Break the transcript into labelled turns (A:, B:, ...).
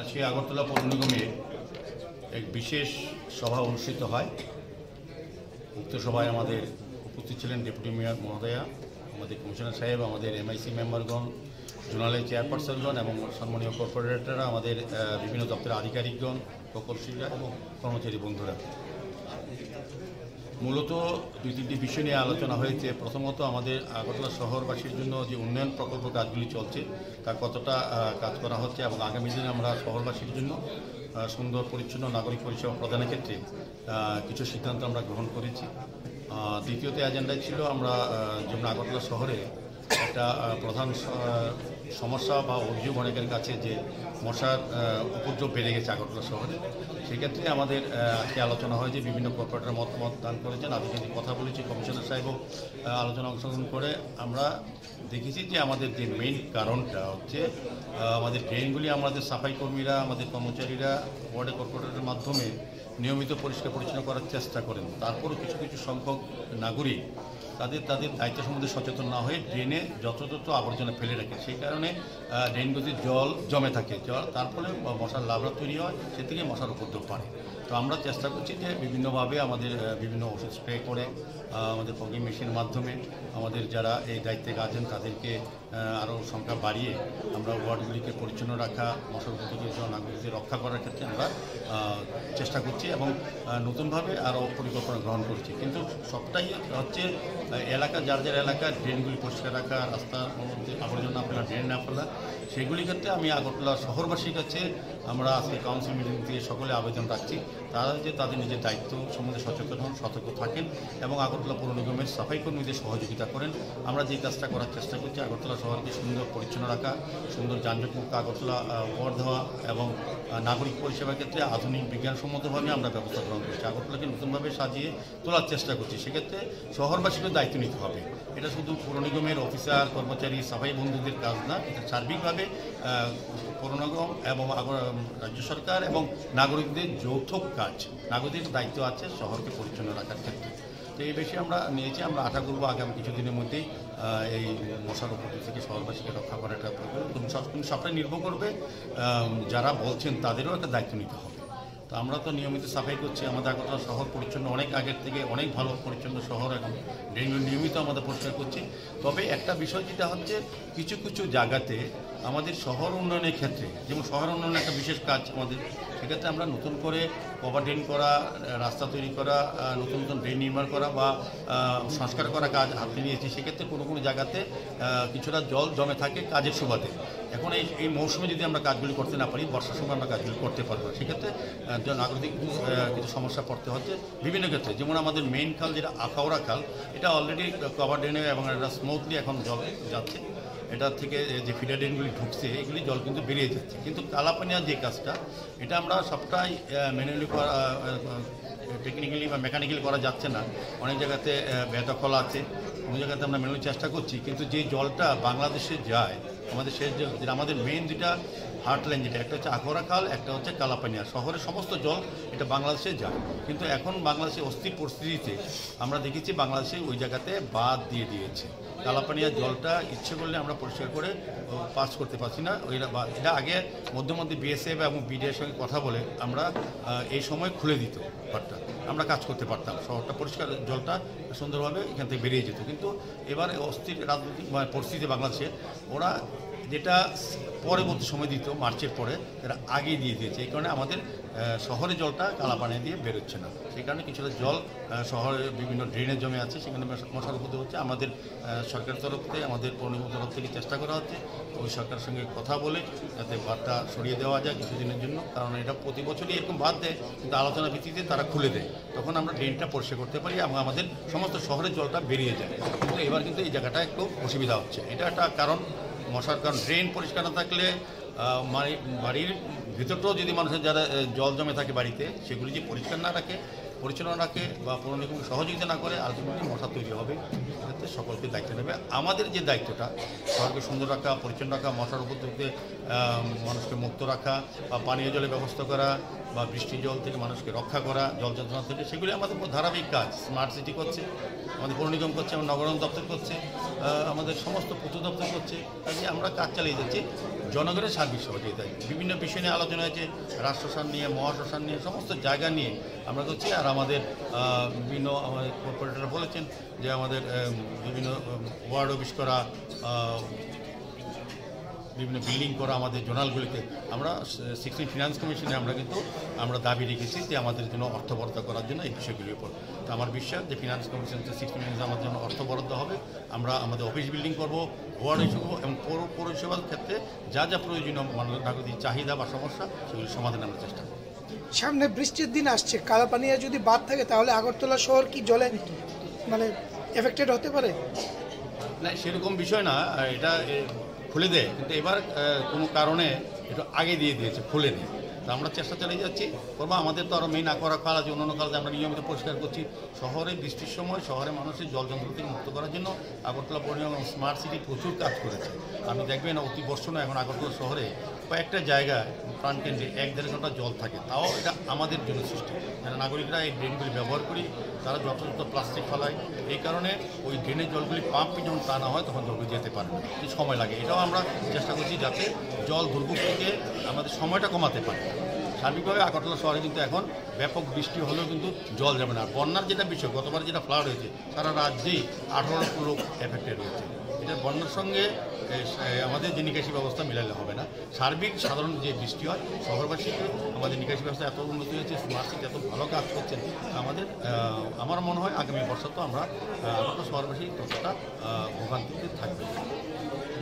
A: আজকে আগরতলা পৌর নিগমে এক বিশেষ সভা অনুষ্ঠিত হয়। উক্ত সভায় আমাদের উপস্থিত ছিলেন ডেপুটি মেয়র মহোদয়া, আমাদের কমিশনার সাহেব, আমাদের এমআইসি মেম্বারগণ, জোনালের চেয়ারপারসনগণ এবং সম্মানীয় কর্পোরেটররা, আমাদের বিভিন্ন দপ্তরের আধিকারিকগণ, প্রকল্পশীলরা এবং কর্মচারী বন্ধুরা। মূলত দুই তিনটি বিষয় নিয়ে আলোচনা হয়েছে। প্রথমত, আমাদের আগরতলা শহরবাসীর জন্য যে উন্নয়ন প্রকল্প কাজগুলি চলছে তা কতটা কাজ করা হচ্ছে এবং আগামী দিনে আমরা শহরবাসীর জন্য সুন্দর পরিচ্ছন্ন নাগরিক পরিষেবা প্রদানের ক্ষেত্রে কিছু সিদ্ধান্ত আমরা গ্রহণ করেছি। দ্বিতীয়ত এজেন্ডায় ছিল আমরা যেমন আগরতলা শহরে একটা প্রধান সমস্যা বা অভিযোগ অনেকের কাছে যে মশার উপদ্রব বেড়ে গেছে আগরতলা শহরে। সেক্ষেত্রে আমাদের আজকে আলোচনা হয় যে বিভিন্ন কর্পোরেটর মতামত দান করেছেন, আধিকারিক কথা বলেছি, কমিশনার সাহেবও আলোচনা অংশগ্রহণ করে আমরা দেখেছি যে আমাদের যে মেইন কারণটা হচ্ছে আমাদের ড্রেনগুলি আমাদের সাফাই কর্মীরা, আমাদের কর্মচারীরা ওয়ার্ডে কর্পোরেটরের মাধ্যমে নিয়মিত পরিষ্কার পরিচ্ছন্ন করার চেষ্টা করেন। তারপরও কিছু কিছু সংখ্যক নাগরিক তাদের দায়িত্ব সম্বন্ধে সচেতন না হয়ে ড্রেনে যত্রতত্র আবর্জনা ফেলে রাখে। সেই কারণে ড্রেনগুলিতে জল জমে থাকে, তার ফলে মশার লার্ভা তৈরি হয়, সে থেকে মশার উপদ্রব বাড়ে। তো আমরা চেষ্টা করছি যে বিভিন্নভাবে আমাদের বিভিন্ন ওষুধ স্প্রে করে আমাদের ফগিং মেশিনের মাধ্যমে আমাদের যারা এই দায়িত্বে আছেন তাদেরকে আরও সংখ্যা বাড়িয়ে আমরা ওয়ার্ডগুলিকে পরিচ্ছন্ন রাখা, মশার উপদ্রব থেকে নাগরিকদের রক্ষা করার ক্ষেত্রে আমরা চেষ্টা করছি এবং নতুনভাবে আরও পরিকল্পনা গ্রহণ করছি। কিন্তু সবটাই হচ্ছে এলাকা, যার এলাকার ড্রেনগুলি পরিষ্কার রাখা, রাস্তার মধ্যে আবর্জনা ফেলা, ড্রেন না ফেলা, সেগুলির ক্ষেত্রে আমি আগরতলা শহরবাসীর কাছে আমরা আজকে কাউন্সিল মিটিং থেকে সকলে আবেদন রাখছি তারা যে তাদের নিজের দায়িত্ব সম্বন্ধে সচেতন হন, সতর্ক থাকেন এবং আগরতলা পৌর নিগমের সাফাই কর্মীদের সহযোগিতা করেন। আমরা যে কাজটা করার চেষ্টা করছি আগরতলা শহরকে সুন্দর পরিচ্ছন্ন রাখা, সুন্দর যানজটমুক্ত আগরতলা ওয়ার্ড দেওয়া এবং নাগরিক পরিষেবার ক্ষেত্রে আধুনিক বিজ্ঞানসম্মতভাবে আমরা ব্যবস্থা গ্রহণ করছি। আগরতলাকে নতুনভাবে সাজিয়ে তোলার চেষ্টা করছি। সেক্ষেত্রে শহরবাসীকে দায়িত্ব নিতে হবে। এটা শুধু পৌর নিগমের অফিসার, কর্মচারী, সাফাই বন্ধুদের কাজ না, এটা সার্বিকভাবে পৌর নিগম এবং রাজ্য সরকার এবং নাগরিকদের যৌথ কাজ। নাগরিকদের দায়িত্ব আছে শহরকে পরিচ্ছন্ন রাখার ক্ষেত্রে। তো এই বিষয়ে আমরা নিয়েছি। আমরা আশা করবো আগামী কিছুদিনের মধ্যেই এই মশার উপদ্রব থেকে শহরবাসীকে রক্ষা করার একটা সবটাই নির্ভর করবে যারা বলছেন তাদেরও একটা দায়িত্ব নিতে হবে। তো আমরা তো নিয়মিত সাফাই করছি। আমাদের আগরতলা শহর পরিচ্ছন্ন, অনেক আগের থেকে অনেক ভালো পরিচ্ছন্ন শহর। এখন ড্রেনগুলো নিয়মিত আমাদের পরিষ্কার করছি। তবে একটা বিষয় যেটা হচ্ছে কিছু কিছু জায়গাতে আমাদের শহর উন্নয়নের ক্ষেত্রে, যেমন শহর উন্নয়নের একটা বিশেষ কাজ আমাদের, সেক্ষেত্রে আমরা নতুন করে কভার ড্রেন করা, রাস্তা তৈরি করা, নতুন নতুন ড্রেন নির্মাণ করা বা সংস্কার করা কাজ হাতে নিয়েছি। সেক্ষেত্রে কোনো কোনো জায়গাতে কিছুটা জল জমে থাকে কাজের সুবাদে। এখন এই মৌসুমে যদি আমরা কাজগুলি করতে না পারি, বর্ষার সময় আমরা কাজগুলি করতে পারবো না। সেক্ষেত্রে নাগরিক কিছু সমস্যা পড়তে হচ্ছে বিভিন্ন ক্ষেত্রে। যেমন আমাদের মেইন খাল যেটা আখাউড়া খাল, এটা অলরেডি কভার ড্রেনে এবং এটা স্মুথলি এখন জল যাচ্ছে। এটা থেকে যে ফিডার ড্রেনগুলি ঢুকছে এগুলি জল কিন্তু বেরিয়ে যাচ্ছে। কিন্তু কালাপানিয়া যে কাজটা, এটা আমরা সবটাই ম্যানুয়ালি করা, টেকনিক্যালি বা মেকানিক্যালি করা যাচ্ছে না। অনেক জায়গাতে বেদখল আছে, অনেক জায়গাতে আমরা ম্যানুয়ালি চেষ্টা করছি। কিন্তু যে জলটা বাংলাদেশে যায়, আমাদের শেষ জল যেটা আমাদের মেইন যেটা হার্টলাইন, যেটা একটা হচ্ছে আখাউড়া খাল, একটা হচ্ছে কালাপানিয়া, শহরের সমস্ত জল এটা বাংলাদেশে যায়। কিন্তু এখন বাংলাদেশে অস্থির পরিস্থিতিতে আমরা দেখেছি বাংলাদেশে ওই জায়গাতে বাদ দিয়ে দিয়েছে। কালাপানিয়ার জলটা ইচ্ছে করলে আমরা পরিষ্কার করে পাস করতে পারছি না। এটা আগে মধ্যে মধ্যে বিএসএফ এবং বিডিআর সঙ্গে কথা বলে আমরা এই সময় খুলে দিত ঘরটা, আমরা কাজ করতে পারতাম, শহরটা পরিষ্কার, জলটা সুন্দরভাবে এখান থেকে বেরিয়ে যেত। কিন্তু এবার অস্থির রাজনৈতিক পরিস্থিতি বাংলাদেশে ওরা যেটা পরবর্তী সময় দিত মার্চের পরে, এরা আগে দিয়ে দিয়েছে। এই কারণে আমাদের শহরে জলটা কালাপানি দিয়ে বেরোচ্ছে না। সেই কারণে কিছুটা জল শহরে বিভিন্ন ড্রেনে জমে আছে, সেখানে মশার উপদ্রব হচ্ছে। আমাদের সরকারের তরফ থেকে, আমাদের পৌর নিগমের তরফ থেকে চেষ্টা করা হচ্ছে ওই সরকারের সঙ্গে কথা বলে যাতে বাঁধটা সরিয়ে দেওয়া যায় কিছুদিনের জন্য। কারণ এটা প্রতি বছরই এরকম বাঁধ দেয়, কিন্তু আলোচনা ভিত্তিতে তারা খুলে দেয়, তখন আমরা ড্রেনটা পরিষ্কার করতে পারি এবং আমাদের সমস্ত শহরের জলটা বেরিয়ে যায়। কিন্তু এবার কিন্তু এই জায়গাটা একটু অসুবিধা হচ্ছে। এটা একটা কারণ মশার কারণ। ড্রেন পরিষ্কার না থাকলে বাড়ির ভিতরটাও যদি মানুষের যারা জল জমে থাকে বাড়িতে, সেগুলি যে পরিষ্কার না রাখে, পরিচালনা রাখে বা পৌর নিগমকে সহযোগিতা না করে, আলটিমেটলি মশা তৈরি হবে। এক্ষেত্রে সকলকে দায়িত্ব নেবে। আমাদের যে দায়িত্বটা শহরকে সুন্দর রাখা, পরিচ্ছন্ন রাখা, মশার উপর থেকে মানুষকে মুক্ত রাখা বা পানীয় জলের ব্যবস্থা করা বা বৃষ্টির জল থেকে মানুষকে রক্ষা করা, জল যন্ত্রণা থেকে, সেগুলি আমাদের ধারাবাহিক কাজ। স্মার্ট সিটি করছে, আমাদের পৌর নিগম করছে, আমার নগরায়ণ দপ্তর করছে, আমাদের সমস্ত পূর্ত দপ্তর করছে। কাজে আমরা কাজ চালিয়ে যাচ্ছি। জনগণের সার্বিক সহযোগিতা। বিভিন্ন বিষয় নিয়ে আলোচনা হয়েছে, রাষ্ট্রশাসন নিয়ে, মহাশ্মশান নিয়ে, সমস্ত জায়গা নিয়ে আমরা করছি। আর আমাদের বিভিন্ন আমাদের কর্পোরেটররা বলেছেন যে আমাদের বিভিন্ন ওয়ার্ড অফিস করা, বিভিন্ন বিল্ডিং করা আমাদের জোনালগুলিতে আমরা 16 ফিনান্স কমিশনে আমরা দাবি রেখেছি যে আমাদের জন্য অর্থ বরাদ্দ করার জন্য এই বিষয়গুলির উপর। তো আমার বিশ্বাস যে ফিনান্স কমিশন 16 ফিনান্স আমাদের জন্য অর্থ বরাদ্দ হবে। আমরা আমাদের অফিস বিল্ডিং করবো, ওয়ার্ড অফিস করবো এবং পৌরসভার ক্ষেত্রে যা যা প্রয়োজনীয় নাগরিক চাহিদা বা সমস্যা সেগুলি সমাধানে আমরা চেষ্টা করব।
B: সামনে বৃষ্টির দিন আসছে, কালাপানিয়া যদি বাদ থাকে তাহলে আগরতলা শহর কি জলে মানে এফেক্টেড হতে পারে?
A: না, সেরকম বিষয় না, এটা খুলে দেয়, কিন্তু এবার কোনো কারণে একটু আগে দিয়ে দিয়েছে, খুলে নেই। তো আমরা চেষ্টা চালিয়ে যাচ্ছি করবো। আমাদের তো আরও মেইন আকরা খাল আছে, অন্যান্য খাল আমরা নিয়মিত পরিষ্কার করছি। শহরে বৃষ্টির সময় শহরে মানুষের জল যন্ত্র থেকে মুক্ত করার জন্য আগরতলা পৌর নিগম স্মার্ট সিটি প্রচুর কাজ করেছে। আপনি দেখবেন অতি বর্ষণে এখন আগরতলা শহরে কয়েকটা জায়গায় প্রাণকেন্দ্রে 1-1.5 ঘন্টা জল থাকে। তাও এটা আমাদের জন্য সৃষ্টি, যারা নাগরিকরা এই ড্রেনগুলি ব্যবহার করি তারা যথাযথ প্লাস্টিক ফেলায়। এই কারণে ওই ড্রেনের জলগুলি পাম্পে যখন টানা হয় তখন জলগুলি যেতে পারে না, সময় লাগে। এটাও আমরা চেষ্টা করছি যাতে জল দুর্ভোগ থেকে আমাদের সময়টা কমাতে পারে। সার্বিকভাবে আগরতলা শহরে কিন্তু এখন ব্যাপক বৃষ্টি হলেও কিন্তু জল যাবে না। বন্যার যেটা বিষয়, গতবার যেটা ফ্লাড হয়েছে সারা রাজ্যেই 18 লক্ষ লোক এফেক্টেড হয়েছে। এটা বন্যার সঙ্গে আমাদের যে নিকাশি ব্যবস্থা মিলালে হবে না। সার্বিক সাধারণ যে বৃষ্টি হয়, শহরবাসীকে আমাদের নিকাশি ব্যবস্থা এত উন্নতি হয়েছে, স্মার্ট সিটি এত ভালো কাজ করছেন, আমার মনে হয় আগামী বর্ষা তো আমরা আগরতলা শহরবাসী ততটা ভোগান্তিতে থাকবে।